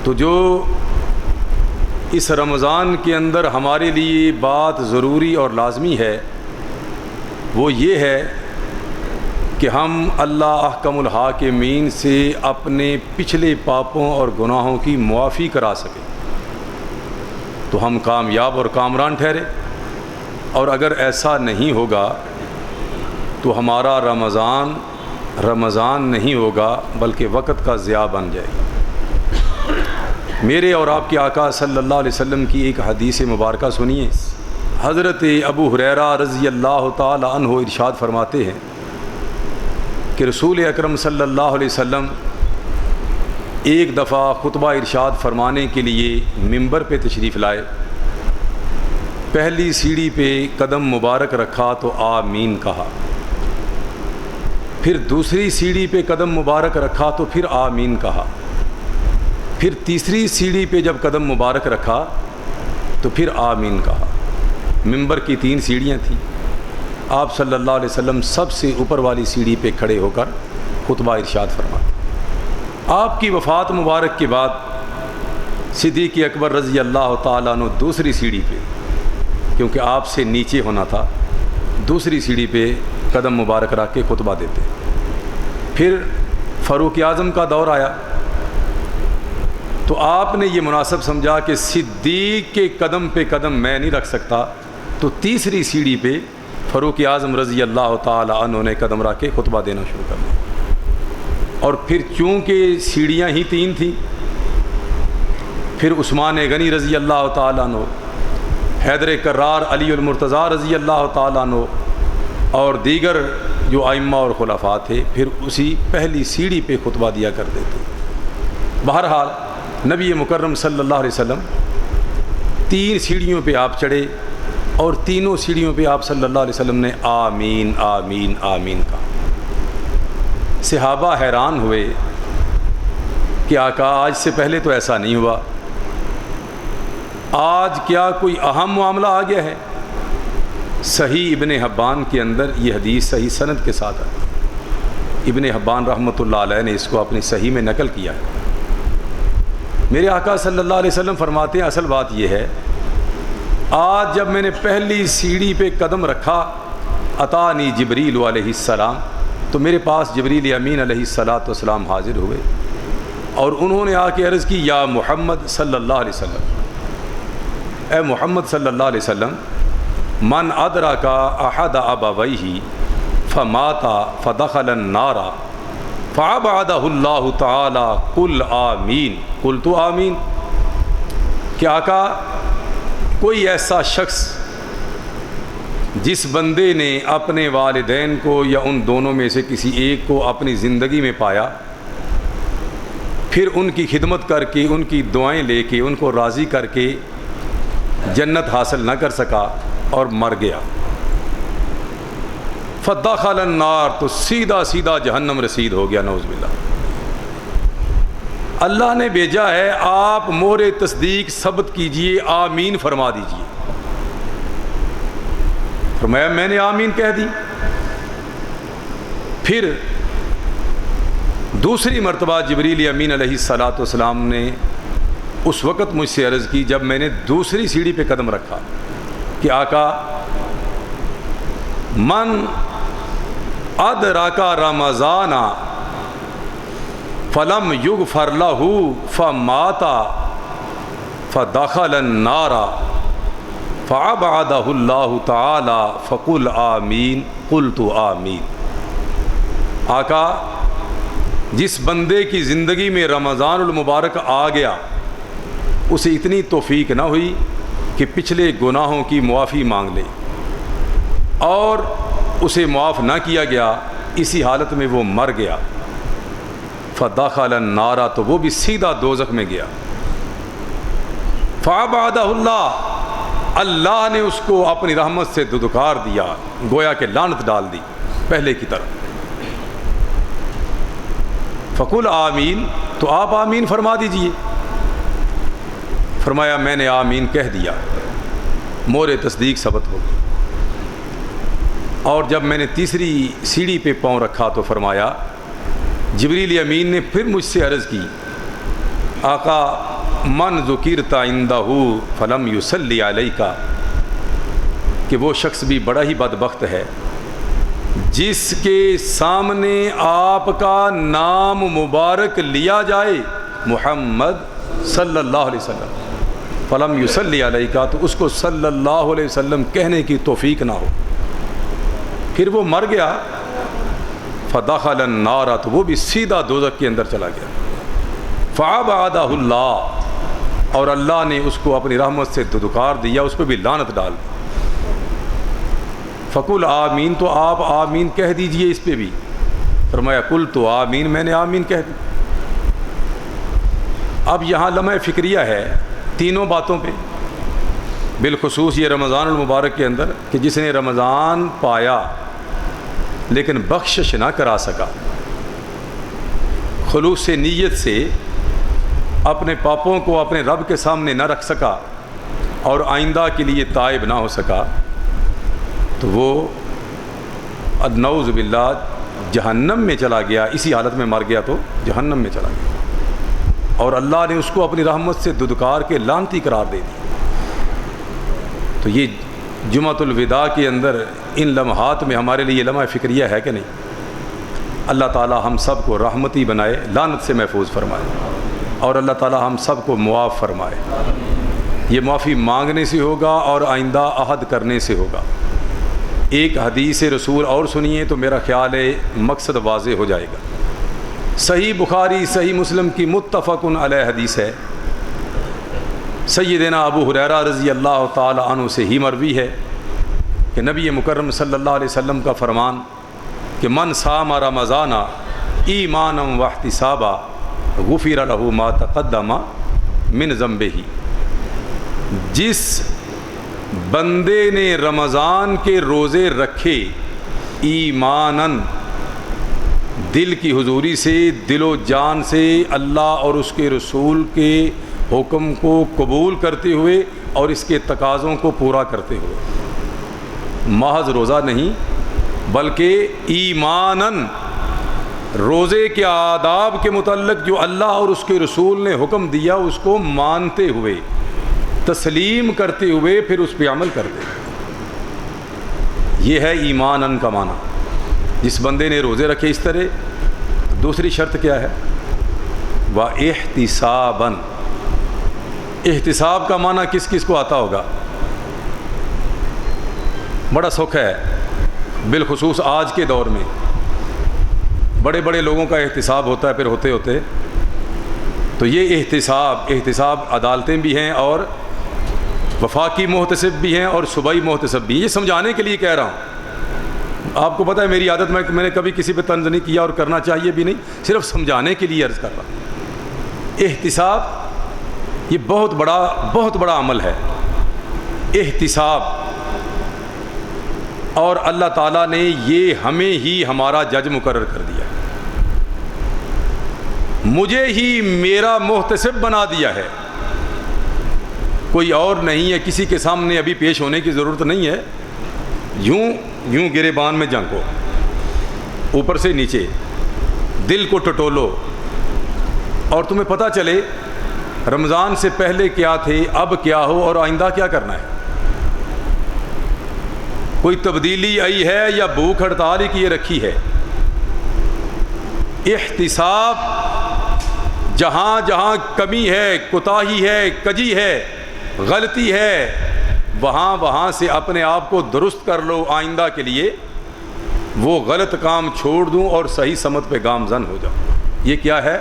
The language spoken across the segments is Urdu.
تو جو اس رمضان کے اندر ہمارے لیے بات ضروری اور لازمی ہے وہ یہ ہے کہ ہم اللہ احکم الحاکمین سے اپنے پچھلے پاپوں اور گناہوں کی معافی کرا سکیں تو ہم کامیاب اور کامران ٹھہرے، اور اگر ایسا نہیں ہوگا تو ہمارا رمضان نہیں ہوگا بلکہ وقت کا ضیاع بن جائے گا۔ میرے اور آپ کے آقا صلی اللہ علیہ وسلم کی ایک حدیث مبارکہ سنیے۔ حضرت ابو ہریرہ رضی اللہ تعالی عنہ ارشاد فرماتے ہیں کہ رسول اکرم صلی اللہ علیہ وسلم ایک دفعہ خطبہ ارشاد فرمانے کے لیے منبر پہ تشریف لائے، پہلی سیڑھی پہ قدم مبارک رکھا تو آمین کہا، پھر دوسری سیڑھی پہ قدم مبارک رکھا تو پھر آمین کہا، پھر تیسری سیڑھی پہ جب قدم مبارک رکھا تو پھر آمین کہا۔ منبر کی 3 سیڑھیاں تھیں، آپ صلی اللہ علیہ وسلم سب سے اوپر والی سیڑھی پہ کھڑے ہو کر خطبہ ارشاد فرماتے۔ آپ کی وفات مبارک کے بعد صدیق اکبر رضی اللہ تعالیٰ عنہ دوسری سیڑھی پہ، کیونکہ آپ سے نیچے ہونا تھا، دوسری سیڑھی پہ قدم مبارک رکھ کے خطبہ دیتے۔ پھر فاروق اعظم کا دور آیا تو آپ نے یہ مناسب سمجھا کہ صدیق کے قدم پہ قدم میں نہیں رکھ سکتا، تو تیسری سیڑھی پہ فاروق اعظم رضی اللہ تعالی عنہ نے قدم رکھ کے خطبہ دینا شروع کر دیا۔ اور پھر چونکہ سیڑھیاں ہی 3 تھیں، پھر عثمان غنی رضی اللہ تعالی عنہ، حیدر کرار علی المرتضیٰ رضی اللہ تعالی عنہ اور دیگر جو ائمہ اور خلفاء تھے پھر اسی پہلی سیڑھی پہ خطبہ دیا کرتے تھے۔ بہرحال نبی مکرم صلی اللہ علیہ وسلم 3 سیڑھیوں پہ آپ چڑھے اور تینوں سیڑھیوں پہ آپ صلی اللہ علیہ وسلم نے آمین آمین آمین کہا۔ صحابہ حیران ہوئے کہ آقا آج سے پہلے تو ایسا نہیں ہوا، آج کیا کوئی اہم معاملہ آ گیا ہے؟ صحیح ابن حبان کے اندر یہ حدیث صحیح سند کے ساتھ ہے، ابن حبان رحمۃ اللہ علیہ نے اس کو اپنی صحیح میں نقل کیا ہے۔ میرے آقا صلی اللہ علیہ وسلم فرماتے ہیں اصل بات یہ ہے، آج جب میں نے پہلی سیڑھی پہ قدم رکھا، اتانی جبریل علیہ السلام، تو میرے پاس جبریل امین علیہ السلام حاضر ہوئے اور انہوں نے آ کے عرض کی، یا محمد صلی اللہ علیہ وسلم، اے محمد صلی اللہ علیہ وسلم، من ادرک احد ابویہ فمات فدخل النار فابعدہ اللہ تعالی قل آمین قلت آمین۔ کہ آقا کوئی ایسا شخص جس بندے نے اپنے والدین کو یا ان دونوں میں سے کسی ایک کو اپنی زندگی میں پایا، پھر ان کی خدمت کر کے، ان کی دعائیں لے کے، ان کو راضی کر کے جنت حاصل نہ کر سکا اور مر گیا، فدخل النار، تو سیدھا جہنم رسید ہو گیا، نعوذ باللہ۔ اللہ نے بھیجا ہے آپ مہر تصدیق ثبت کیجئے، آمین فرما دیجئے۔ فرمایا میں نے آمین کہہ دی۔ پھر دوسری مرتبہ جبریل امین علیہ السلام نے اس وقت مجھ سے عرض کی جب میں نے دوسری سیڑھی پہ قدم رکھا کہ آقا من ادرک رمضان فلم یغفر لہ فمات فدخل النار فابعدہ اللہ تعالی فقل آمین قلت آمین۔ آقا جس بندے کی زندگی میں رمضان المبارک آ گیا، اسے اتنی توفیق نہ ہوئی کہ پچھلے گناہوں کی معافی مانگ لے اور اسے معاف نہ کیا گیا، اسی حالت میں وہ مر گیا، فدخل النار، تو وہ بھی سیدھا دوزخ میں گیا، فابعدہ اللہ نے اس کو اپنی رحمت سے ددکار دیا، گویا کہ لعنت ڈال دی پہلے کی طرح۔ فقل آمین، تو آپ آمین فرما دیجئے۔ فرمایا میں نے آمین کہہ دیا، مہر تصدیق ثبت ہو گئی۔ اور جب میں نے تیسری سیڑھی پہ پاؤں رکھا تو فرمایا، جبریل امین نے پھر مجھ سے عرض کی، آقا من ذکرت عندہ فلم یصلی علیک، کہ وہ شخص بھی بڑا ہی بدبخت ہے جس کے سامنے آپ کا نام مبارک لیا جائے محمد صلی اللہ علیہ وسلم، فلم یصلی علیک، تو اس کو صلی اللہ علیہ وسلم کہنے کی توفیق نہ ہو، پھر وہ مر گیا، فدخل النار، تو وہ بھی سیدھا دوزخ کے اندر چلا گیا، فابعدہ اللہ، اور اللہ نے اس کو اپنی رحمت سے دھدکار دیا، اس پہ بھی لعنت ڈال دی۔ فقل آمین، تو آپ آمین کہہ دیجئے اس پہ بھی۔ فرمایا قل تو آمین، میں نے آمین کہہ دی۔ اب یہاں لمحہ فکریہ ہے تینوں باتوں پہ، بالخصوص یہ رمضان المبارک کے اندر کہ جس نے رمضان پایا لیکن بخشش نہ کرا سکا، خلوص سے نیت سے اپنے پاپوں کو اپنے رب کے سامنے نہ رکھ سکا اور آئندہ کے لیے تائب نہ ہو سکا، تو وہ نعوذ باللہ جہنم میں چلا گیا، اسی حالت میں مر گیا تو جہنم میں چلا گیا، اور اللہ نے اس کو اپنی رحمت سے دھدکار کے لعنتی قرار دے دی۔ تو یہ جمعۃ الوداع کے اندر ان لمحات میں ہمارے لیے لمحہ فکریہ ہے کہ نہیں؟ اللہ تعالی ہم سب کو رحمتی بنائے، لعنت سے محفوظ فرمائے، اور اللہ تعالی ہم سب کو معاف فرمائے۔ یہ معافی مانگنے سے ہوگا اور آئندہ عہد کرنے سے ہوگا۔ ایک حدیث رسول اور سنیے تو میرا خیال ہے مقصد واضح ہو جائے گا۔ صحیح بخاری صحیح مسلم کی متفق علیہ حدیث ہے، سیدنا ابو ہریرہ رضی اللہ تعالی عنہ سے ہی مروی ہے کہ نبی مکرم صلی اللہ علیہ وسلم کا فرمان کہ من صام رمضان ایمانا واحتسابا غفر له ما تقدم من ذنبہ، جس بندے نے رمضان کے روزے رکھے ایماناً، دل کی حضوری سے، دل و جان سے اللہ اور اس کے رسول کے حکم کو قبول کرتے ہوئے اور اس کے تقاضوں کو پورا کرتے ہوئے، محض روزہ نہیں بلکہ ایماناً، روزے کے آداب کے متعلق جو اللہ اور اس کے رسول نے حکم دیا اس کو مانتے ہوئے، تسلیم کرتے ہوئے پھر اس پہ عمل کرتے، یہ ہے ایماناً کا معنی۔ جس بندے نے روزے رکھے اس طرح، دوسری شرط کیا ہے؟ وَاحْتِسَابًا، احتساب کا معنی کس کس کو آتا ہوگا؟ بڑا سوکھ ہے، بالخصوص آج کے دور میں بڑے بڑے لوگوں کا احتساب ہوتا ہے، پھر ہوتے ہوتے تو یہ احتساب عدالتیں بھی ہیں اور وفاقی محتسب بھی ہیں اور صوبائی محتسب بھی ہیں۔ یہ سمجھانے کے لیے کہہ رہا ہوں، آپ کو پتہ ہے میری عادت میں نے کبھی کسی پہ طنز نہیں کیا اور کرنا چاہیے بھی نہیں، صرف سمجھانے کے لیے عرض کر رہا ہوں۔ احتساب یہ بہت بڑا عمل ہے، احتساب، اور اللہ تعالیٰ نے یہ ہمیں ہی ہمارا جج مقرر کر دیا، مجھے ہی میرا محتسب بنا دیا ہے، کوئی اور نہیں ہے، کسی کے سامنے ابھی پیش ہونے کی ضرورت نہیں ہے۔ یوں گریبان میں جھانکو، اوپر سے نیچے، دل کو ٹٹولو، اور تمہیں پتہ چلے رمضان سے پہلے کیا تھے، اب کیا ہو اور آئندہ کیا کرنا ہے۔ کوئی تبدیلی آئی ہے یا بھوک ہڑتال ہی کیے رکھی ہے؟ احتساب، جہاں جہاں کمی ہے، کوتاہی ہے، کجی ہے، غلطی ہے، وہاں سے اپنے آپ کو درست کر لو، آئندہ کے لیے وہ غلط کام چھوڑ دوں اور صحیح سمت پہ گامزن ہو جاؤ۔ یہ کیا ہے؟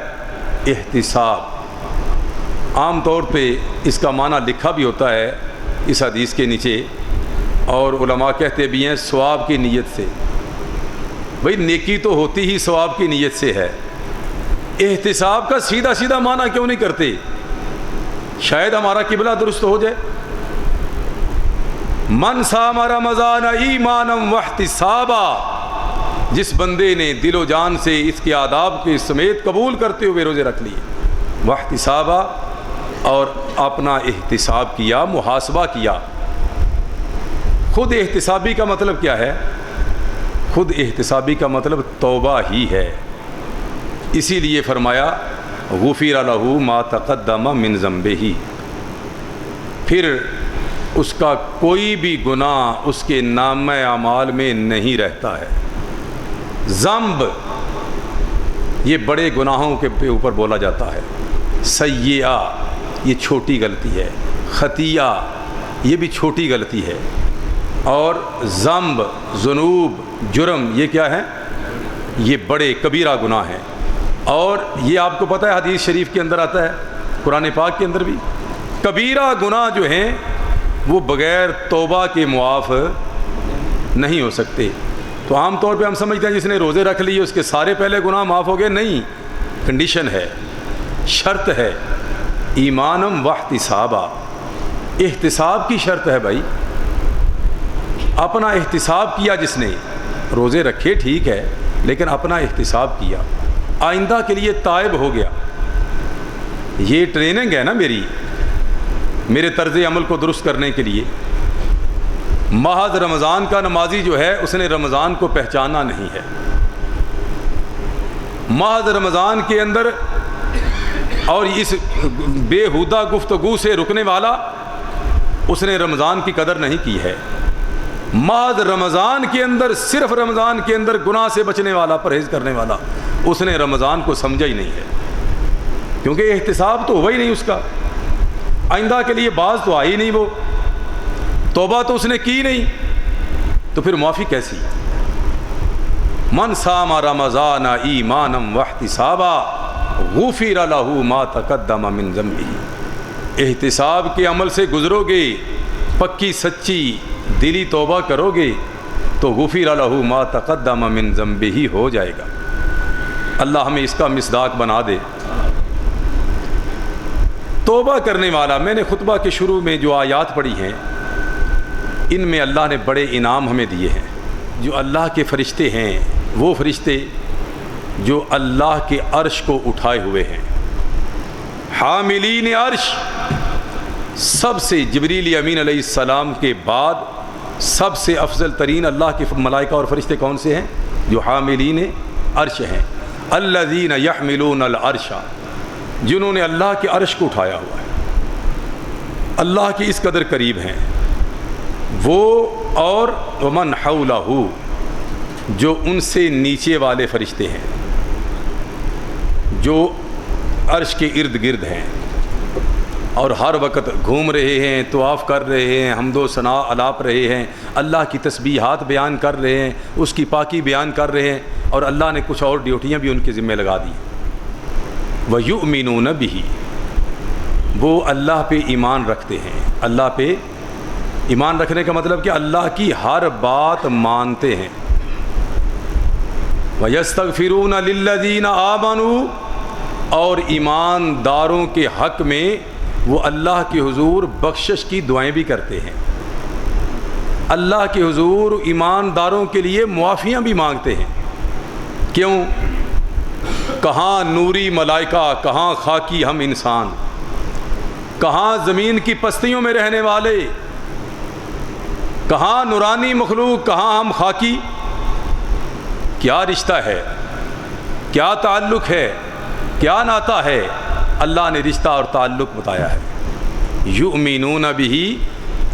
احتساب۔ عام طور پہ اس کا معنی لکھا بھی ہوتا ہے اس حدیث کے نیچے، اور علماء کہتے بھی ہیں ثواب کی نیت سے۔ بھئی نیکی تو ہوتی ہی ثواب کی نیت سے ہے، احتساب کا سیدھا معنی کیوں نہیں کرتے؟ شاید ہمارا قبلہ درست ہو جائے۔ من صام رمضان ایمانا واحتسابا، جس بندے نے دل و جان سے اس کے آداب کے سمیت قبول کرتے ہوئے روزے رکھ لیے، واحتسابا، اور اپنا احتساب کیا، محاسبہ کیا۔ خود احتسابی کا مطلب کیا ہے؟ خود احتسابی کا مطلب توبہ ہی ہے۔ اسی لیے فرمایا غفر لہ ما تقدم من ذنبہ، پھر اس کا کوئی بھی گناہ اس کے نامہ اعمال میں نہیں رہتا ہے۔ ذنب یہ بڑے گناہوں کے اوپر بولا جاتا ہے، سیئہ یہ چھوٹی غلطی ہے، خطیہ یہ بھی چھوٹی غلطی ہے، اور ذنب ذنوب جرم یہ کیا ہے؟ یہ بڑے کبیرہ گناہ ہیں۔ اور یہ آپ کو پتہ ہے حدیث شریف کے اندر آتا ہے، قرآن پاک کے اندر بھی، کبیرہ گناہ جو ہیں وہ بغیر توبہ کے معاف نہیں ہو سکتے۔ تو عام طور پہ ہم سمجھتے ہیں جس نے روزے رکھ لیے اس کے سارے پہلے گناہ معاف ہو گئے، نہیں، کنڈیشن ہے، شرط ہے، ایمانم واحتسابا، احتساب کی شرط ہے بھائی۔ اپنا احتساب کیا جس نے، روزے رکھے ٹھیک ہے لیکن اپنا احتساب کیا، آئندہ کے لیے تائب ہو گیا۔ یہ ٹریننگ ہے نا میرے طرز عمل کو درست کرنے کے لیے۔ محض رمضان کا نمازی جو ہے اس نے رمضان کو پہچانا نہیں ہے، محض رمضان کے اندر اور اس بےہودہ گفتگو سے رکنے والا اس نے رمضان کی قدر نہیں کی ہے، محض رمضان کے اندر صرف رمضان کے اندر گناہ سے بچنے والا، پرہیز کرنے والا، اس نے رمضان کو سمجھا ہی نہیں ہے، کیونکہ احتساب تو ہوا ہی نہیں اس کا، آئندہ کے لیے باز تو آئی نہیں، وہ توبہ تو اس نے کی نہیں، تو پھر معافی کیسی؟ من صام رمضان ایمانا واحتسابا غفر لہ ما تقدم من ذنبہ، احتساب کے عمل سے گزرو گے، پکی سچی دلی توبہ کرو گے تو غفر لہ ما تقدم من ذنبہ ہو جائے گا۔ اللہ ہمیں اس کا مصداق بنا دے۔ توبہ کرنے والا، میں نے خطبہ کے شروع میں جو آیات پڑھی ہیں ان میں اللہ نے بڑے انعام ہمیں دیے ہیں۔ جو اللہ کے فرشتے ہیں، وہ فرشتے جو اللہ کے عرش کو اٹھائے ہوئے ہیں، حاملین عرش، سب سے جبریل امین علیہ السلام کے بعد سب سے افضل ترین اللہ کے ملائکہ اور فرشتے کون سے ہیں؟ جو حاملین عرش ہیں، الذین یحملون العرش، جنہوں نے اللہ کے عرش کو اٹھایا ہوا ہے، اللہ کی اس قدر قریب ہیں وہ، اور ومن حولہ، جو ان سے نیچے والے فرشتے ہیں جو عرش کے ارد گرد ہیں اور ہر وقت گھوم رہے ہیں، طواف کر رہے ہیں، حمد و ثناء الاپ رہے ہیں، اللہ کی تسبیحات بیان کر رہے ہیں، اس کی پاکی بیان کر رہے ہیں، اور اللہ نے کچھ اور ڈیوٹیاں بھی ان کے ذمہ لگا دی۔ وَيُؤْمِنُونَ بِهِ، وہ اللہ پہ ایمان رکھتے ہیں۔ اللہ پہ ایمان رکھنے کا مطلب کہ اللہ کی ہر بات مانتے ہیں۔ وَيَسْتَغْفِرُونَ لِلَّذِينَ آمَنُوا، اور ایمانداروں کے حق میں وہ اللہ کے حضور بخشش کی دعائیں بھی کرتے ہیں، اللہ کے حضور ایمانداروں کے لیے معافیاں بھی مانگتے ہیں۔ کیوں؟ کہاں نوری ملائکہ، کہاں خاکی ہم انسان، کہاں زمین کی پستیوں میں رہنے والے، کہاں نورانی مخلوق، کہاں ہم خاکی۔ کیا رشتہ ہے، کیا تعلق ہے، کیا ناطہ ہے؟ اللہ نے رشتہ اور تعلق بتایا ہے۔ یؤمنون بہ،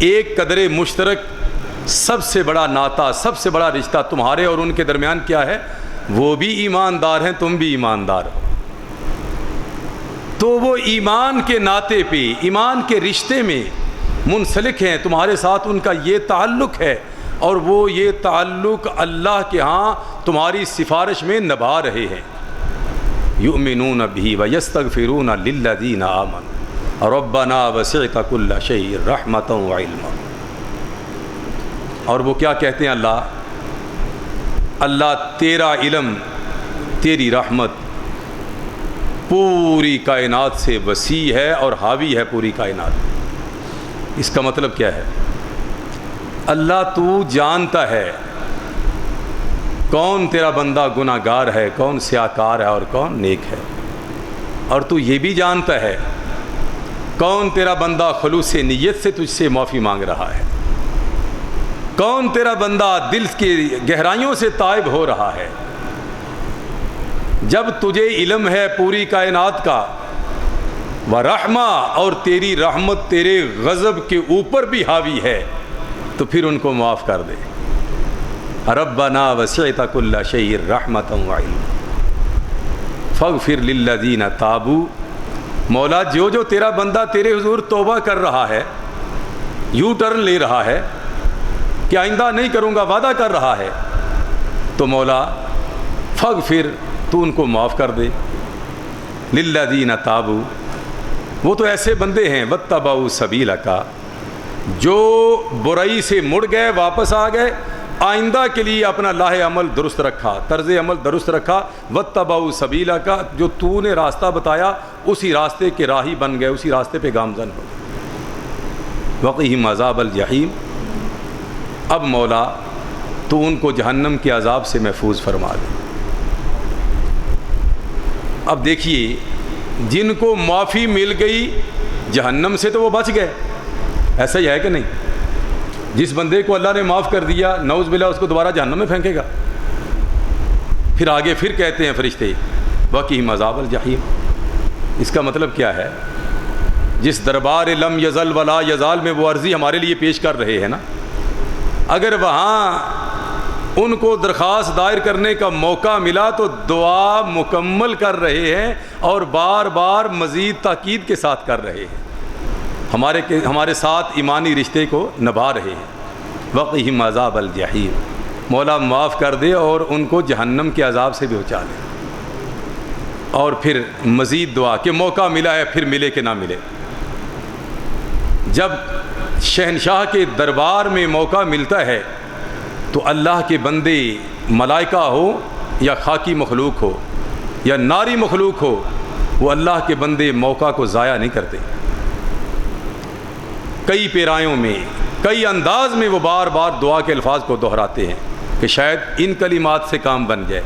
ایک قدر مشترک، سب سے بڑا ناطہ، سب سے بڑا رشتہ تمہارے اور ان کے درمیان کیا ہے؟ وہ بھی ایماندار ہیں، تم بھی ایماندار ہو، تو وہ ایمان کے ناطے پہ، ایمان کے رشتے میں منسلک ہیں، تمہارے ساتھ ان کا یہ تعلق ہے، اور وہ یہ تعلق اللہ کے ہاں تمہاری سفارش میں نبھا رہے ہیں۔ یؤمنون بہ ویستغفرون للذین آمنوا ربنا وسعت کل شیء رحمۃ وعلما، اور وہ کیا کہتے ہیں؟ اللہ تیرا علم، تیری رحمت پوری کائنات سے وسیع ہے اور حاوی ہے پوری کائنات۔ اس کا مطلب کیا ہے؟ اللہ تو جانتا ہے کون تیرا بندہ گناہ گار ہے، کون سیاکار ہے اور کون نیک ہے، اور تو یہ بھی جانتا ہے کون تیرا بندہ خلوص نیت سے تجھ سے معافی مانگ رہا ہے، کون تیرا بندہ دل کی گہرائیوں سے تائب ہو رہا ہے۔ جب تجھے علم ہے پوری کائنات کا، ورحمہ اور تیری رحمت تیرے غضب کے اوپر بھی حاوی ہے، تو پھر ان کو معاف کر دے۔ ربنا وسعت کل شیء رحمۃ وعلما فاغفر للذین تابوا، مولا جو جو تیرا بندہ تیرے حضور توبہ کر رہا ہے، یو ٹرن لے رہا ہے کہ آئندہ نہیں کروں گا، وعدہ کر رہا ہے، تو مولا فاغفر، تو ان کو معاف کر دے۔ للذین تابوا، وہ تو ایسے بندے ہیں واتبعوا سبیلک، جو برائی سے مڑ گئے، واپس آ گئے، آئندہ کے لیے اپنا لاہ عمل درست رکھا، طرز عمل درست رکھا۔ واتبعوا سبیلک، جو تو نے راستہ بتایا اسی راستے کے راہی بن گئے، اسی راستے پہ گامزن ہو گئے۔ وقیہم عذاب الجحیم، اب مولا تو ان کو جہنم کے عذاب سے محفوظ فرما دے۔ اب دیکھیے، جن کو معافی مل گئی جہنم سے تو وہ بچ گئے، ایسا ہی ہے کہ نہیں؟ جس بندے کو اللہ نے معاف کر دیا، نعوذ باللہ اس کو دوبارہ جہنم میں پھینکے گا۔ پھر آگے پھر کہتے ہیں فرشتے وقیہم عذاب الجحیم، اس کا مطلب کیا ہے؟ جس دربار لم یزل ولا یزال میں وہ عرضی ہمارے لیے پیش کر رہے ہیں نا، اگر وہاں ان کو درخواست دائر کرنے کا موقع ملا تو دعا مکمل کر رہے ہیں اور بار بار مزید تاکید کے ساتھ کر رہے ہیں، ہمارے ساتھ ایمانی رشتے کو نبھا رہے ہیں۔ وقیہم عذاب الجحیم، مولا معاف کر دے اور ان کو جہنم کے عذاب سے بھی بچا لے۔ اور پھر مزید دعا کہ موقع ملا ہے، پھر ملے کہ نہ ملے۔ جب شہنشاہ کے دربار میں موقع ملتا ہے تو اللہ کے بندے، ملائکہ ہو یا خاکی مخلوق ہو یا ناری مخلوق ہو، وہ اللہ کے بندے موقع کو ضائع نہیں کرتے۔ کئی پیرایوں میں، کئی انداز میں وہ بار بار دعا کے الفاظ کو دہراتے ہیں کہ شاید ان کلمات سے کام بن جائے،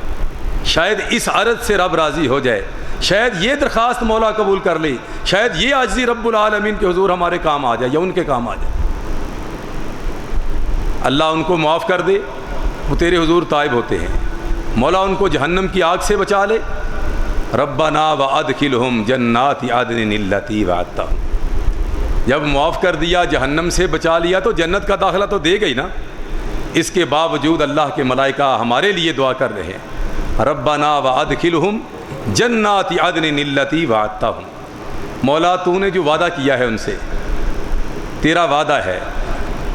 شاید اس عرض سے رب راضی ہو جائے، شاید یہ درخواست مولا قبول کر لے، شاید یہ عاجزی رب العالمین کے حضور ہمارے کام آ جائے یا ان کے کام آ جائے۔ اللہ ان کو معاف کر دے، وہ تیرے حضور تائب ہوتے ہیں۔ مولا ان کو جہنم کی آگ سے بچا لے۔ ربنا وادخلہم جنات عدن التی وعدتہم، جب معاف کر دیا، جہنم سے بچا لیا تو جنت کا داخلہ تو دے گئی نا۔ اس کے باوجود اللہ کے ملائکہ ہمارے لیے دعا کر رہے ہیں، ربنا وادخلہم جنات عدن التی وعدتہم، مولا تو نے جو وعدہ کیا ہے ان سے، تیرا وعدہ ہے،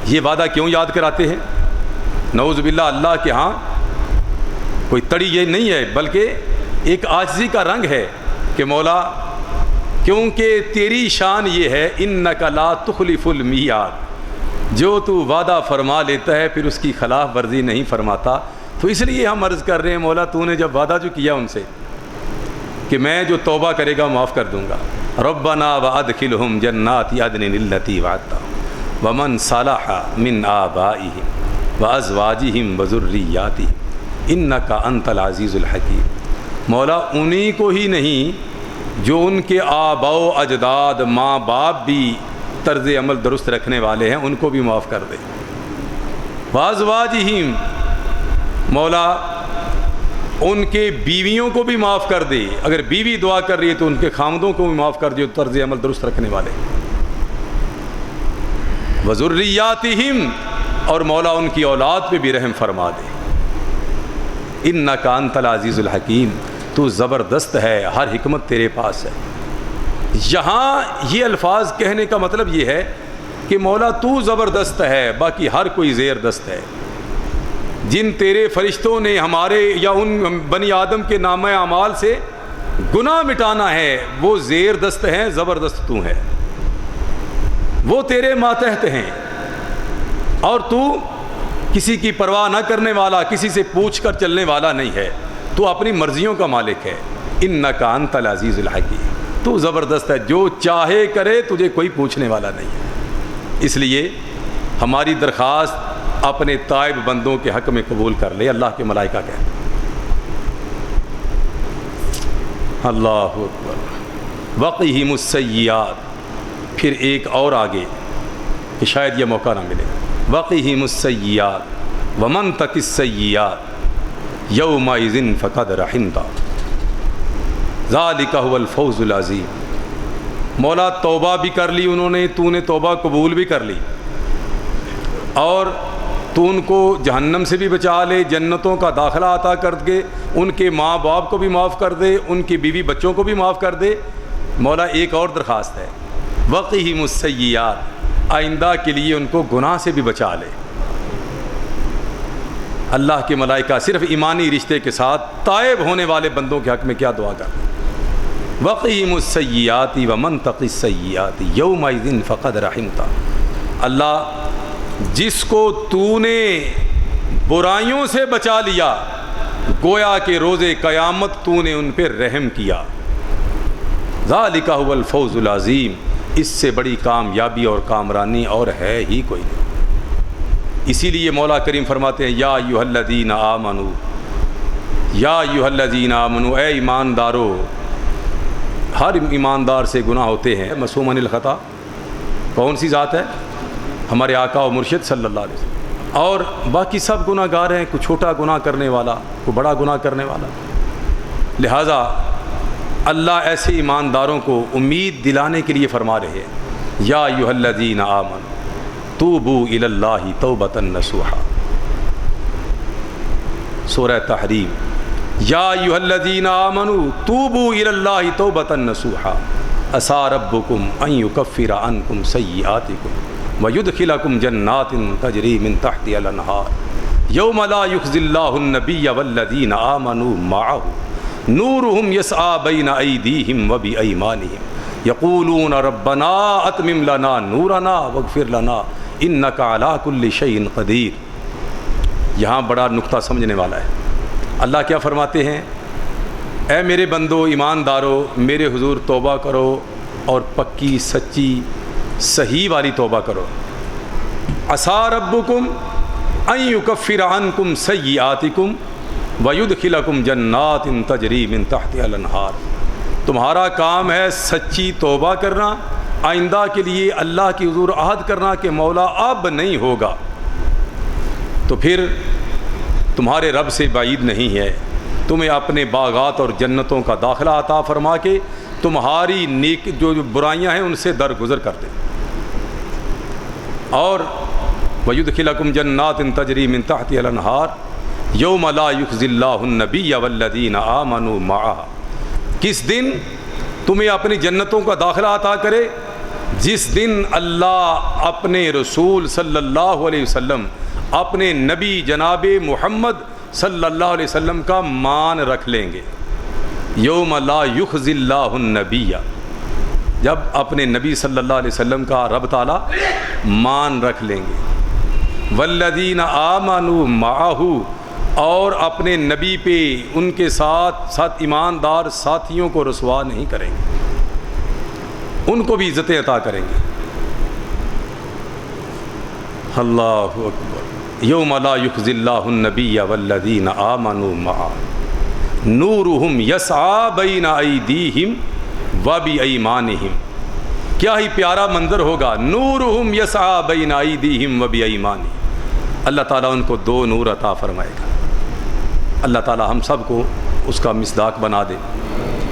یہ وعدہ کیوں یاد کراتے ہیں؟ نعوذ باللہ اللہ کے ہاں کوئی تڑی یہ نہیں ہے، بلکہ ایک عاجزی کا رنگ ہے کہ مولا کیونکہ تیری شان یہ ہے انک لا تخلف المیعاد، جو تو وعدہ فرما لیتا ہے پھر اس کی خلاف ورزی نہیں فرماتا، تو اس لیے ہم عرض کر رہے ہیں مولا تو نے جب وعدہ جو کیا ان سے کہ میں جو توبہ کرے گا معاف کر دوں گا، ربنا وادخلہم جنات عدن التی وعدتہم ومن صلح من آبائہم وازواجہم وذریاتہم انک انت العزیز الحکیم، مولا انہی کو ہی نہیں جو ان کے آباء و اجداد، ماں باپ بھی طرز عمل درست رکھنے والے ہیں، ان کو بھی معاف کر دے۔ وازواجہم، مولا ان کے بیویوں کو بھی معاف کر دے، اگر بیوی دعا کر رہی ہے تو ان کے خامدوں کو بھی معاف کر دے، طرز عمل درست رکھنے والے۔ وذریاتہم، اور مولا ان کی اولاد پہ بھی رحم فرما دے۔ انک انت العزیز الحکیم، تو زبردست ہے، ہر حکمت تیرے پاس ہے۔ یہاں یہ الفاظ کہنے کا مطلب یہ ہے کہ مولا تو زبردست ہے، باقی ہر کوئی زیر دست ہے۔ جن تیرے فرشتوں نے ہمارے یا ان بنی آدم کے نامہ اعمال سے گناہ مٹانا ہے، وہ زیر دست ہیں، زبردست تو ہے، وہ تیرے ماتحت ہیں، اور تو کسی کی پرواہ نہ کرنے والا، کسی سے پوچھ کر چلنے والا نہیں ہے، تو اپنی مرضیوں کا مالک ہے۔ انک انت العزیز الحکیم، تو زبردست ہے، جو چاہے کرے، تجھے کوئی پوچھنے والا نہیں ہے۔ اس لیے ہماری درخواست اپنے تائب بندوں کے حق میں قبول کر لے۔ اللہ کے ملائکہ کہتے ہیں اللہ اکبر، وقیہم السیئات، پھر ایک اور آگے کہ شاید یہ موقع نہ ملے، وقیہم السیئات ومن تق السیئات یومئذ فقد رحمتہ، ذالک هو الفوز العظیم۔ مولا توبہ بھی کر لی انہوں نے، تو نے توبہ قبول بھی کر لی، اور تو ان کو جہنم سے بھی بچا لے، جنتوں کا داخلہ عطا کر کے ان کے ماں باپ کو بھی معاف کر دے، ان کی بیوی بچوں کو بھی معاف کر دے۔ مولا ایک اور درخواست ہے، وقہم السیئات، آئندہ کے لیے ان کو گناہ سے بھی بچا لے۔ اللہ کے ملائکہ صرف ایمانی رشتے کے ساتھ تائب ہونے والے بندوں کے حق میں کیا دعا کرتے ہیں، وقہم السیئات ومن تق السیئات یومئذ فقد رحمتہ۔ اللہ جس کو تو نے برائیوں سے بچا لیا، گویا کہ روز قیامت تو نے ان پہ رحم کیا۔ ذالک هو الفوز العظیم، اس سے بڑی کامیابی اور کامرانی اور ہے ہی کوئی نہیں۔ اسی لیے مولا کریم فرماتے ہیں یا ایھا الذین آمنو، یا ایھا الذین آمنو، اے ایماندارو۔ ہر ایماندار سے گناہ ہوتے ہیں، معصومن الخطا۔ کون سی ذات ہے؟ ہمارے آقا و مرشد صلی اللہ علیہ وسلم۔ اور باقی سب گناہ گار ہیں، کوئی چھوٹا گناہ کرنے والا، کوئی بڑا گناہ کرنے والا۔ لہٰذا اللہ ایسے ایمانداروں کو امید دلانے کے لیے فرما رہے ہیں یا ایھا الذین آمنوا توبوا الی اللہ توبۃ نصوحا۔ سورہ تحریم، یا ایھا الذین آمنوا توبوا الی اللہ توبۃ نصوحا عسیٰ ربکم ان یکفر عنکم سیئاتکم ویدخلکم جنات تجری من تحتہا الانہار یوم لا یخزی اللہ النبی والذین آمنوا معہ نورہم یسعیٰ بین ایدیہم وبایمانہم یقولون ربنا اتمم لنا نورنا واغفر لنا انک علی کل شیء قدیر۔ یہاں بڑا نقطہ سمجھنے والا ہے۔ اللہ کیا فرماتے ہیں؟ اے میرے بندو ایماندارو، میرے حضور توبہ کرو، اور پکی سچی صحیح والی توبہ کرو۔ عسیٰ ربکم ان یکفر عنکم سیئاتکم ویدخلکم جنات تجری من تحتہا الانہار۔ تمہارا کام ہے سچی توبہ کرنا، آئندہ کے لیے اللہ کی حضور عہد کرنا کہ مولا اب نہیں ہوگا، تو پھر تمہارے رب سے بعید نہیں ہے، تمہیں اپنے باغات اور جنتوں کا داخلہ عطا فرما کے تمہاری نیک جو برائیاں ہیں ان سے درگزر کر دے۔ اور وَيُدْخِلَكُمْ جَنَّاتٍ تَجْرِي مِن تَحْتِهَا الْأَنْهَارُ يَوْمَ لَا يُخْزِي اللَّهُ النَّبِيَّ وَالَّذِينَ آمَنُوا مَعَهُ۔ کس دن تمہیں اپنی جنتوں کا داخلہ عطا کرے؟ جس دن اللہ اپنے رسول صلی اللہ علیہ وسلم، اپنے نبی جناب محمد صلی اللہ علیہ وسلم کا مان رکھ لیں گے۔ یوم لا یخزی اللہ النبی، جب اپنے نبی صلی اللہ علیہ وسلم کا رب تعالیٰ مان رکھ لیں گے۔ والذین آمنوا معہ، اور اپنے نبی پہ ان کے ساتھ ایماندار ساتھیوں کو رسوا نہیں کریں گے، ان کو بھی عزتیں عطا کریں گے۔ اللہ اکبر۔ یوم لا یخزی اللہ النبی والذین آمنوا معہ نورہم یسعیٰ بین ایدیہم وبایمانہم۔ کیا ہی پیارا منظر ہوگا، نورہم یسعیٰ بین ایدیہم وبایمانہم۔ اللہ تعالیٰ ان کو دو نور عطا فرمائے گا۔ اللہ تعالیٰ ہم سب کو اس کا مصداق بنا دے۔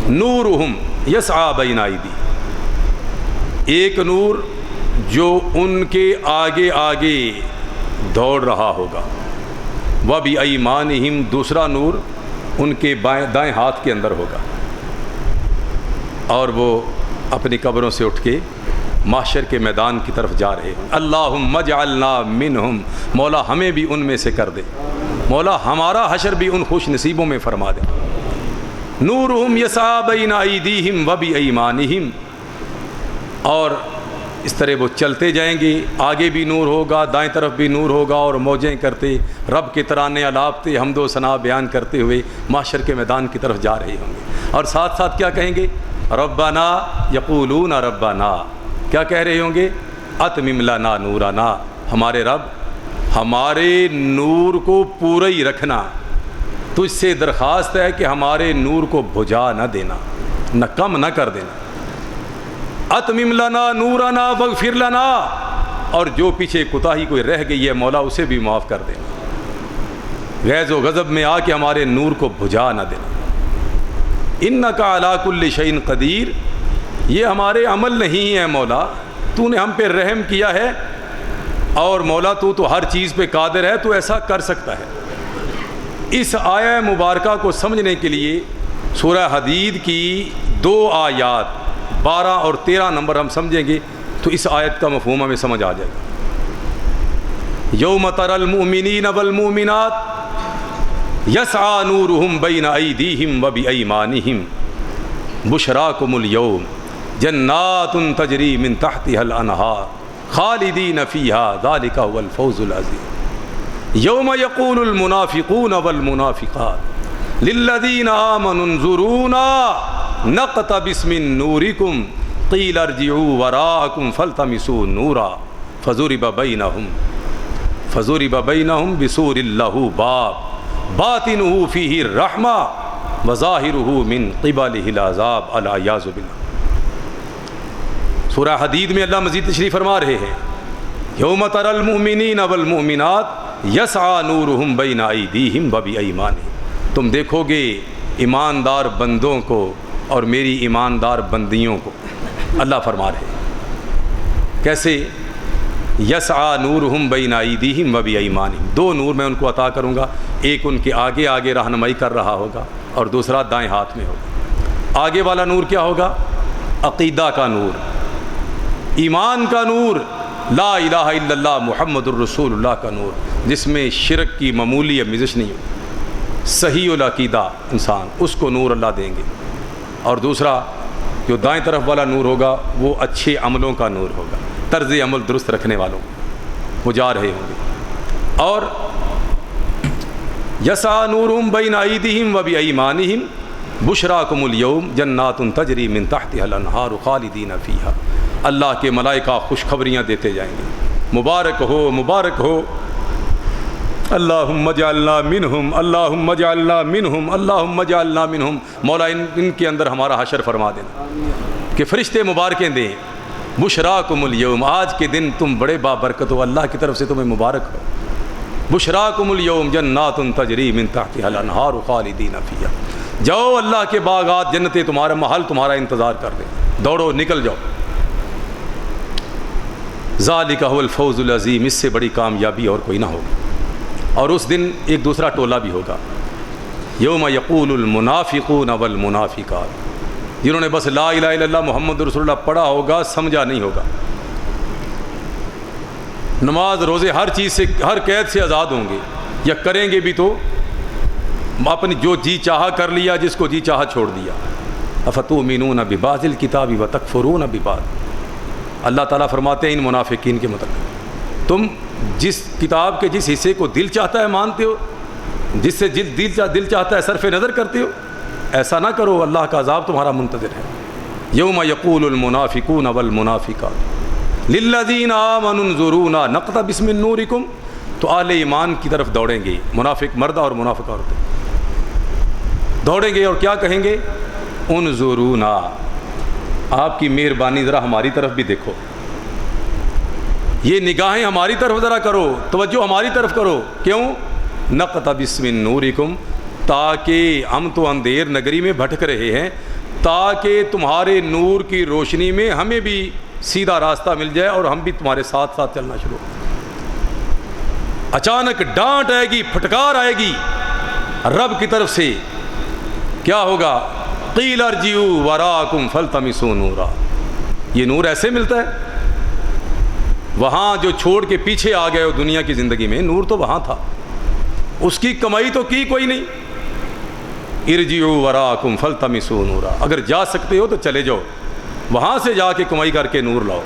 نورہم یسعیٰ بین ایدیہم، ایک نور جو ان کے آگے آگے دوڑ رہا ہوگا، وبایمانہم، دوسرا نور ان کے دائیں ہاتھ کے اندر ہوگا، اور وہ اپنی قبروں سے اٹھ کے محشر کے میدان کی طرف جا رہے ہیں۔ اللہم اجعلنا منہم، مولا ہمیں بھی ان میں سے کر دے، مولا ہمارا حشر بھی ان خوش نصیبوں میں فرما دے۔ نورہم یسعیٰ بین ایدیہم وبایمانہم، اور اس طرح وہ چلتے جائیں گے، آگے بھی نور ہوگا، دائیں طرف بھی نور ہوگا، اور موجیں کرتے رب کے ترانے الاپتے حمد و ثنا بیان کرتے ہوئے محشر کے میدان کی طرف جا رہے ہوں گے۔ اور ساتھ ساتھ کیا کہیں گے؟ ربنا، یقولون ربنا، کیا کہہ رہے ہوں گے؟ اتمم لنا نورنا، ہمارے رب ہمارے نور کو پورا ہی رکھنا، تجھ سے درخواست ہے کہ ہمارے نور کو بجھا نہ دینا، نہ کم نہ کر دینا۔ اتمم لنا نورنا واغفر لنا، اور جو پیچھے کوتاہی کوئی رہ گئی ہے مولا اسے بھی معاف کر دینا، غیظ و غضب میں آ کے ہمارے نور کو بجھا نہ دینا۔ انکا علی کل شیء قدیر، یہ ہمارے عمل نہیں ہے مولا، تو نے ہم پہ رحم کیا ہے، اور مولا تو ہر چیز پہ قادر ہے، تو ایسا کر سکتا ہے۔ اس آیہ مبارکہ کو سمجھنے کے لیے سورہ حدید کی 2 آیات 12 اور 13 نمبر ہم سمجھیں گے تو اس آیت کا مفہوم ہمیں سمجھ آ جائے گا۔ یوم تری المؤمنین والمؤمنات یسعی نورہم بین ایدیہم وبایمانہم بشراکم الیوم جنات تجری من تحتها الانہار خالدین فیہا ذالک هو الفوز العظیم۔ یوم یقول المنافقون والمنافقات للذین آمنوا انظرونا نقتبس من نورکم قیل ارجعوا وراءکم فالتمسوا نورا فضرب بینہم بسور لہ باب باطنہ فیہ الرحمہ وظاہرہ من قبلہ العذاب العیاذ باللہ۔ سورہ حدید میں اللہ مزید تشریح فرما رہے ہیں، یوم تری المؤمنین والمؤمنات یسعی نورہم بین ایدیہم وبایمانہم، تم دیکھو گے ایماندار بندوں کو اور میری ایماندار بندیوں کو، اللہ فرما رہے ہیں کیسے؟ یسعی نورہم بین ایدیہم وبایمانہم، 2 نور میں ان کو عطا کروں گا، ایک ان کے آگے آگے رہنمائی کر رہا ہوگا اور دوسرا دائیں ہاتھ میں ہوگا۔ آگے والا نور کیا ہوگا؟ عقیدہ کا نور، ایمان کا نور، لا الہ الا اللہ محمد الرسول اللہ کا نور، جس میں شرک کی معمولی آمیزش نہیں ہو، صحیح العقیدہ انسان، اس کو نور اللہ دیں گے۔ اور دوسرا جو دائیں طرف والا نور ہوگا وہ اچھے عملوں کا نور ہوگا، طرز عمل درست رکھنے والوں وہ جا رہے ہوں گے۔ اور یسعی نورہم بین ایدیہم وبایمانہم بشراکم الیوم جنات تجری من تحتها الانہار خالدین فیہا، اللہ کے ملائکہ خوشخبریاں دیتے جائیں گے، مبارک ہو مبارک ہو، اللہم اجعلنا منہم اللہم اجعلنا منہم اللہم اجعلنا منہم، مولا ان کے اندر ہمارا حشر فرما دینا، کہ فرشتے مبارکیں دیں، بشراکم الیوم، آج کے دن تم بڑے بابرکت ہو، اللہ کی طرف سے تمہیں مبارک ہو، بشراکم الیوم جنات تجری من تحتها الانہار خالدین فیہا، جاؤ اللہ کے باغات جنتیں تمہارا محل تمہارا انتظار کر دیں، دوڑو نکل جاؤ۔ ذالک هو الفوز العظیم، اس سے بڑی کامیابی اور کوئی نہ ہوگی۔ اور اس دن ایک دوسرا ٹولہ بھی ہوگا، یوم یقول المنافقون والمنافقات، جنہوں نے بس لا الہ الا اللہ محمد رسول اللہ پڑھا ہوگا، سمجھا نہیں ہوگا، نماز روزے ہر چیز سے ہر قید سے آزاد ہوں گے، یا کریں گے بھی تو اپنی جو جی چاہا کر لیا، جس کو جی چاہا چھوڑ دیا۔ افتؤمنون ببعض الکتاب وتکفرون ببعض، اللہ تعالیٰ فرماتے ہیں ان منافقین کے متعلق، تم جس کتاب کے جس حصے کو دل چاہتا ہے مانتے ہو، جس سے دل چاہتا ہے صرف نظر کرتے ہو، ایسا نہ کرو، اللہ کا عذاب تمہارا منتظر ہے۔ یوم یقول المنافقون والمنافقات للذین آمنوا انظرونا نقتبس من نورکم، تو اہل ایمان کی طرف دوڑیں گے، منافق مرد اور منافق عورتیں دوڑیں گے اور کیا کہیں گے؟ انظرونا، آپ کی مہربانی ذرا ہماری طرف بھی دیکھو، یہ نگاہیں ہماری طرف ذرا کرو، توجہ ہماری طرف کرو، کیوں؟ نقتبس من نورکم، تاکہ ہم تو اندھیر نگری میں بھٹک رہے ہیں، تاکہ تمہارے نور کی روشنی میں ہمیں بھی سیدھا راستہ مل جائے اور ہم بھی تمہارے ساتھ ساتھ چلنا شروع ہو۔ اچانک ڈانٹ آئے گی، پھٹکار آئے گی رب کی طرف سے، کیا ہوگا؟ قیل ارجعوا وراءکم فالتمسوا نورا، یہ نور ایسے ملتا ہے؟ وہاں جو چھوڑ کے پیچھے آ گئے ہو دنیا کی زندگی میں، نور تو وہاں تھا، اس کی کمائی تو کی کوئی نہیں۔ ارجعوا وراءکم فالتمسوا نورا، اگر جا سکتے ہو تو چلے جاؤ، وہاں سے جا کے کمائی کر کے نور لاؤ۔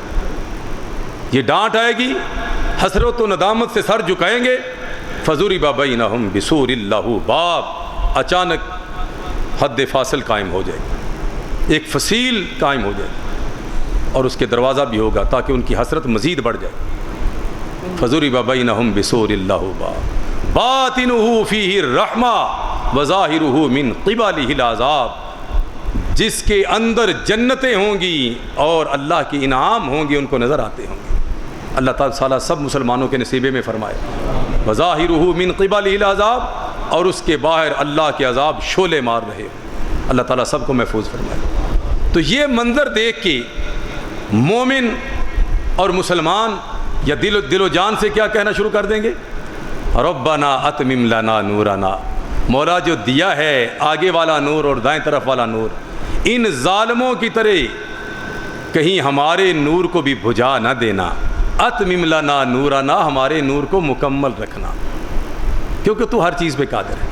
یہ ڈانٹ آئے گی، حسرت و ندامت سے سر جھکائیں گے، فضرب بینہم بسور لہ باب، اچانک حد فاصل قائم ہو جائے گی، ایک فصیل قائم ہو جائے گی، اور اس کے دروازہ بھی ہوگا تاکہ ان کی حسرت مزید بڑھ جائے۔ فضرب بینہم بسور لہ باب باطنہ فیہ الرحمہ وظاہرہ من قبلہ العذاب، جس کے اندر جنتیں ہوں گی اور اللہ کے انعام ہوں گے، ان کو نظر آتے ہوں گے۔ اللہ تعالیٰ سب مسلمانوں کے نصیبے میں فرمائے، وظاہرہ من قبلہ العذاب، اور اس کے باہر اللہ کے عذاب شعلے مار رہے، اللہ تعالیٰ سب کو محفوظ فرمائے۔ تو یہ منظر دیکھ کے مومن اور مسلمان یا دل و جان سے کیا کہنا شروع کر دیں گے؟ ربنا اتمم لنا نورنا، مولا جو دیا ہے آگے والا نور اور دائیں طرف والا نور، ان ظالموں کی طرح کہیں ہمارے نور کو بھی بجھا نہ دینا، اتمم لنا نورنا، ہمارے نور کو مکمل رکھنا، کیونکہ تو ہر چیز پہ قادر ہے۔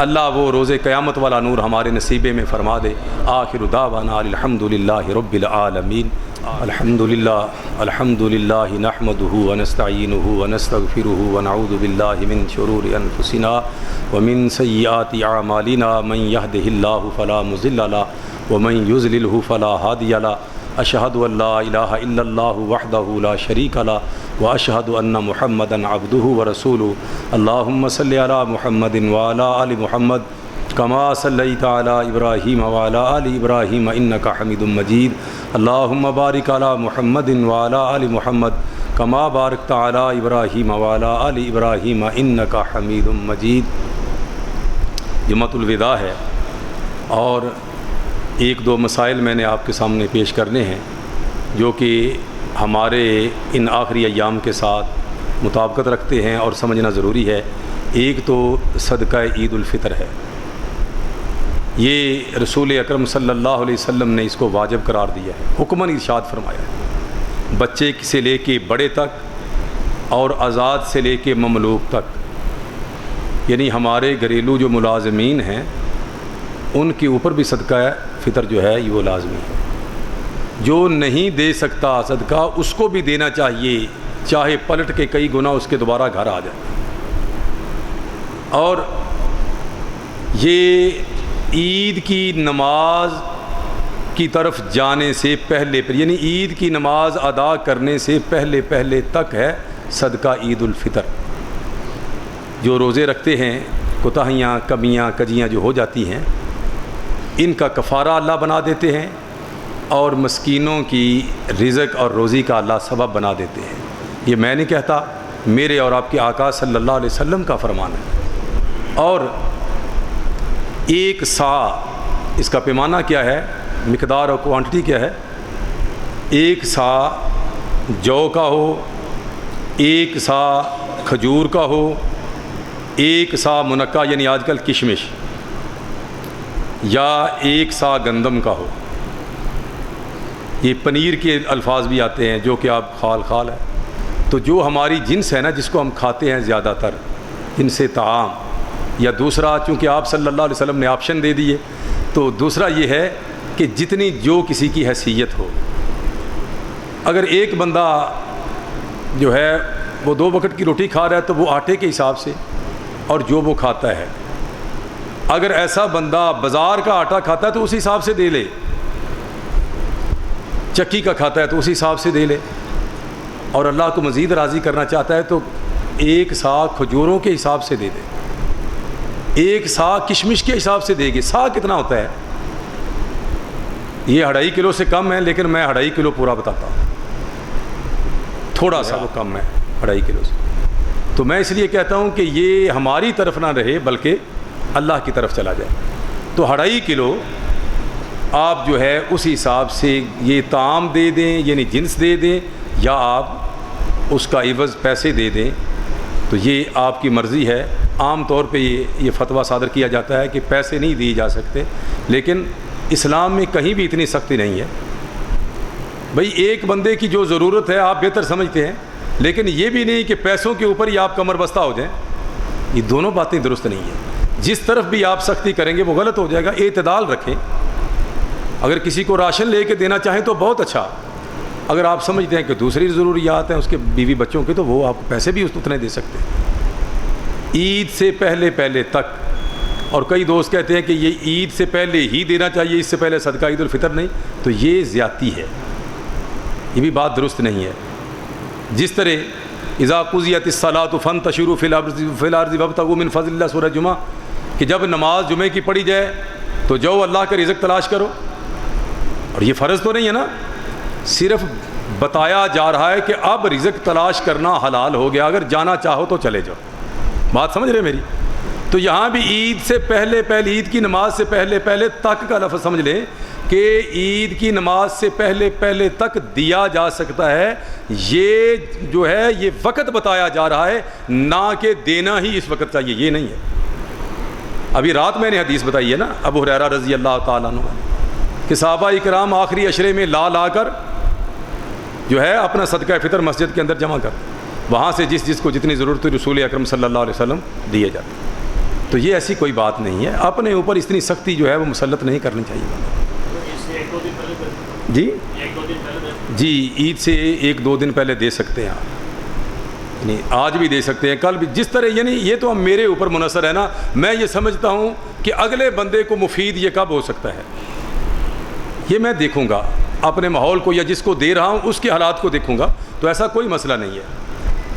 اللہ وہ روز قیامت والا نور ہمارے نصیبے میں فرما دے۔ آخر دعوانا الحمدللہ رب العالمین۔ الحمدللہ نحمده ونستعینه ونستغفره ونعوذ باللہ من شرور انفسنا ومن سیئات اعمالنا، من يهده الله فلا مضل له ومن يضلل فلا هادي له، اشهد ان لا الہ الا اللہ وحدہ لا شریک له واشهد ان محمدا عبدہ ورسولہ۔ اللہم صل علی محمد وعلی آل محمد کما صلیت علی ابراہیم وعلی آل ابراہیم انک حمید مجید۔ اللہم بارک علی محمد وعلی آل محمد کما بارکت علی ابراہیم وعلی آل ابراہیم انک حمید مجید۔ جمعۃ الوداع ہے اور ایک دو مسائل میں نے آپ کے سامنے پیش کرنے ہیں جو کہ ہمارے ان آخری ایام کے ساتھ مطابقت رکھتے ہیں اور سمجھنا ضروری ہے۔ ایک تو صدقہ عید الفطر ہے، یہ رسول اکرم صلی اللہ علیہ وسلم نے اس کو واجب قرار دیا ہے، حکماً ارشاد فرمایا ہے، بچے سے لے کے بڑے تک اور آزاد سے لے کے مملوک تک، یعنی ہمارے گھریلو جو ملازمین ہیں ان کے اوپر بھی صدقہ فطر جو ہے یہ وہ لازمی ہے۔ جو نہیں دے سکتا صدقہ اس کو بھی دینا چاہیے، چاہے پلٹ کے کئی گنا اس کے دوبارہ گھر آ جائے۔ اور یہ عید کی نماز کی طرف جانے سے پہلے یعنی عید کی نماز ادا کرنے سے پہلے تک ہے صدقہ عید الفطر۔ جو روزے رکھتے ہیں، کوتاہیاں کمیاں کجیاں جو ہو جاتی ہیں، ان کا کفارہ اللہ بنا دیتے ہیں اور مسکینوں کی رزق اور روزی کا اللہ سبب بنا دیتے ہیں۔ یہ میں نہیں کہتا، میرے اور آپ کے آقا صلی اللہ علیہ وسلم کا فرمان ہے۔ اور ایک سا، اس کا پیمانہ کیا ہے، مقدار اور کوانٹٹی کیا ہے؟ ایک سا جو کا ہو، ایک سا کھجور کا ہو، ایک سا منقع یعنی آج کل کشمش، یا ایک سا گندم کا ہو۔ یہ پنیر کے الفاظ بھی آتے ہیں جو کہ آپ خال ہے۔ تو جو ہماری جنس ہے نا، جس کو ہم کھاتے ہیں زیادہ تر، جنس طعام، یا دوسرا چونکہ آپ صلی اللہ علیہ وسلم نے آپشن دے دیے، تو دوسرا یہ ہے کہ جتنی جو کسی کی حیثیت ہو۔ اگر ایک بندہ جو ہے وہ 2 وقت کی روٹی کھا رہا ہے تو وہ آٹے کے حساب سے اور جو وہ کھاتا ہے۔ اگر ایسا بندہ بازار کا آٹا کھاتا ہے تو اسی حساب سے دے لے، چکی کا کھاتا ہے تو اسی حساب سے دے لے، اور اللہ کو مزید راضی کرنا چاہتا ہے تو ایک سا کھجوروں کے حساب سے دے دے، ایک سا کشمش کے حساب سے دے گی۔ سا کتنا ہوتا ہے؟ یہ 2.5 کلو سے کم ہے، لیکن میں 2.5 کلو پورا بتاتا ہوں، تھوڑا سا وہ کم ہے 2.5 کلو سے۔ تو میں اس لیے کہتا ہوں کہ یہ ہماری طرف نہ رہے بلکہ اللہ کی طرف چلا جائے۔ تو 2.5 کلو آپ جو ہے اس حساب سے یہ طعام دے دیں، یعنی جنس دے دیں، یا آپ اس کا عوض پیسے دے دیں، تو یہ آپ کی مرضی ہے۔ عام طور پہ یہ فتویٰ صادر کیا جاتا ہے کہ پیسے نہیں دیے جا سکتے، لیکن اسلام میں کہیں بھی اتنی سختی نہیں ہے۔ بھئی ایک بندے کی جو ضرورت ہے آپ بہتر سمجھتے ہیں، لیکن یہ بھی نہیں کہ پیسوں کے اوپر ہی آپ کمر بستہ ہو جائیں۔ یہ دونوں باتیں درست نہیں ہیں۔ جس طرف بھی آپ سختی کریں گے وہ غلط ہو جائے گا۔ اعتدال رکھیں۔ اگر کسی کو راشن لے کے دینا چاہیں تو بہت اچھا، اگر آپ سمجھتے ہیں کہ دوسری ضروریات ہیں اس کے بیوی بچوں کے تو وہ آپ کو پیسے بھی اتنے دے سکتے ہیں۔ عید سے پہلے تک، اور کئی دوست کہتے ہیں کہ یہ عید سے پہلے ہی دینا چاہیے، اس سے پہلے صدقہ عید الفطر نہیں، تو یہ زیادتی ہے، یہ بھی بات درست نہیں ہے۔ جس طرح اذا قضیت الصلاۃ فانتشروا فی الارض وابتغوا من فضل اللہ، سورہ جمعہ، کہ جب نماز جمعے کی پڑھی جائے تو جاؤ اللہ کا رزق تلاش کرو، اور یہ فرض تو نہیں ہے نا، صرف بتایا جا رہا ہے کہ اب رزق تلاش کرنا حلال ہو گیا، اگر جانا چاہو تو چلے جاؤ۔ بات سمجھ رہے میری؟ تو یہاں بھی عید سے پہلے عید کی نماز سے پہلے تک کا لفظ سمجھ لیں کہ عید کی نماز سے پہلے تک دیا جا سکتا ہے، یہ جو ہے یہ وقت بتایا جا رہا ہے، نہ کہ دینا ہی اس وقت چاہیے، یہ نہیں ہے۔ ابھی رات میں نے حدیث بتائی ہے نا ابو ہریرہ رضی اللہ تعالیٰ عنہ کہ صحابہ اکرام آخری عشرے میں لا کر جو ہے اپنا صدقہ فطر مسجد کے اندر جمع کر، وہاں سے جس کو جتنی ضرورت ہوئی رسول اکرم صلی اللہ علیہ وسلم دیے جاتے۔ تو یہ ایسی کوئی بات نہیں ہے، اپنے اوپر اتنی سختی جو ہے وہ مسلط نہیں کرنی چاہیے۔ جی عید سے 1-2 دن پہلے دے سکتے ہیں آپ، یعنی آج بھی دے سکتے ہیں، کل بھی، جس طرح، یعنی یہ تو میرے اوپر منحصر ہے نا، میں یہ سمجھتا ہوں کہ اگلے بندے کو مفید یہ کب ہو سکتا ہے، یہ میں دیکھوں گا اپنے ماحول کو، یا جس کو دے رہا ہوں اس کے حالات کو دیکھوں گا، تو ایسا کوئی مسئلہ نہیں ہے۔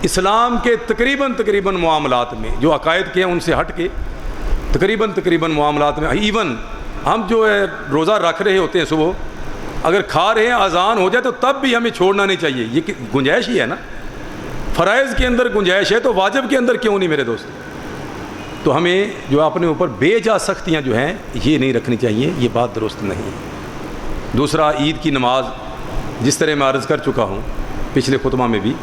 اسلام کے تقریباً معاملات میں جو عقائد کے ہیں ان سے ہٹ کے تقریباً معاملات میں، ایون ہم جو ہے روزہ رکھ رہے ہوتے ہیں صبح، اگر کھا رہے ہیں اذان ہو جائے تو تب بھی ہمیں چھوڑنا نہیں چاہیے، یہ گنجائش ہی ہے نا، فرائض کے اندر گنجائش ہے تو واجب کے اندر کیوں نہیں میرے دوست؟ تو ہمیں جو اپنے اوپر بے جا سختیاں جو ہیں یہ نہیں رکھنی چاہیے، یہ بات درست نہیں ہے۔ دوسرا، عید کی نماز جس طرح میں عرض کر چکا ہوں پچھلے خطبہ میں بھی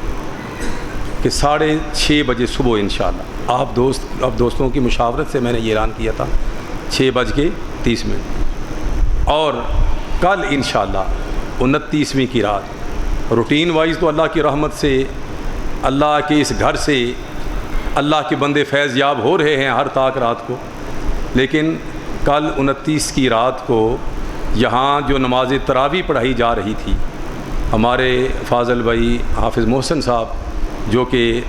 کہ 6:30 بجے صبح انشاءاللہ، اب دوستوں کی مشاورت سے میں نے یہ اعلان کیا تھا 6:30 اور کل انشاءاللہ 29ویں کی رات، روٹین وائز تو اللہ کی رحمت سے، اللہ کے اس گھر سے اللہ کے بندے فیض یاب ہو رہے ہیں ہر طاق رات کو، لیکن کل 29 کی رات کو یہاں جو نماز تراویح پڑھائی جا رہی تھی، ہمارے فاضل بھائی حافظ محسن صاحب جو کہ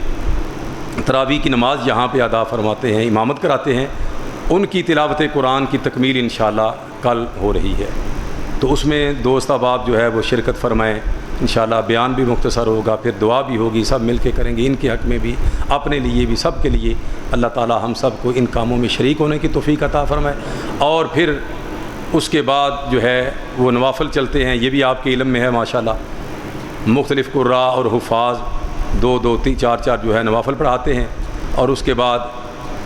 تراویح کی نماز یہاں پہ ادا فرماتے ہیں، امامت کراتے ہیں، ان کی تلاوت قرآن کی تکمیل انشاءاللہ کل ہو رہی ہے، تو اس میں دوست احباب جو ہے وہ شرکت فرمائیں انشاءاللہ۔ بیان بھی مختصر ہوگا، پھر دعا بھی ہوگی، سب مل کے کریں گے، ان کے حق میں بھی، اپنے لیے بھی، سب کے لیے اللہ تعالی ہم سب کو ان کاموں میں شریک ہونے کی توفیق عطا فرمائے۔ اور پھر اس کے بعد جو ہے وہ نوافل چلتے ہیں، یہ بھی آپ کے علم میں ہے ماشاءاللہ، مختلف قراء اور حفاظ 2-2 3-4 جو ہے نوافل پڑھاتے ہیں، اور اس کے بعد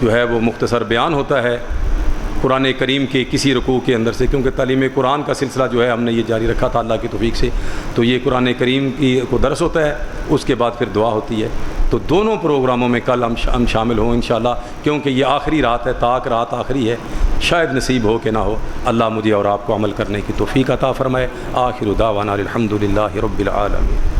جو ہے وہ مختصر بیان ہوتا ہے قرآن کریم کے کسی رکوع کے اندر سے، کیونکہ تعلیم قرآن کا سلسلہ جو ہے ہم نے یہ جاری رکھا تھا اللہ کی توفیق سے، تو یہ قرآن کریم کی کو درس ہوتا ہے، اس کے بعد پھر دعا ہوتی ہے۔ تو دونوں پروگراموں میں کل ہم شامل ہوں انشاءاللہ، کیونکہ یہ آخری رات ہے، طاق رات آخری ہے، شاید نصیب ہو کہ نہ ہو، اللہ مجھے اور آپ کو عمل کرنے کی توفیق عطا فرمائے۔ آخر دعوانا الحمدللہ رب العالمین۔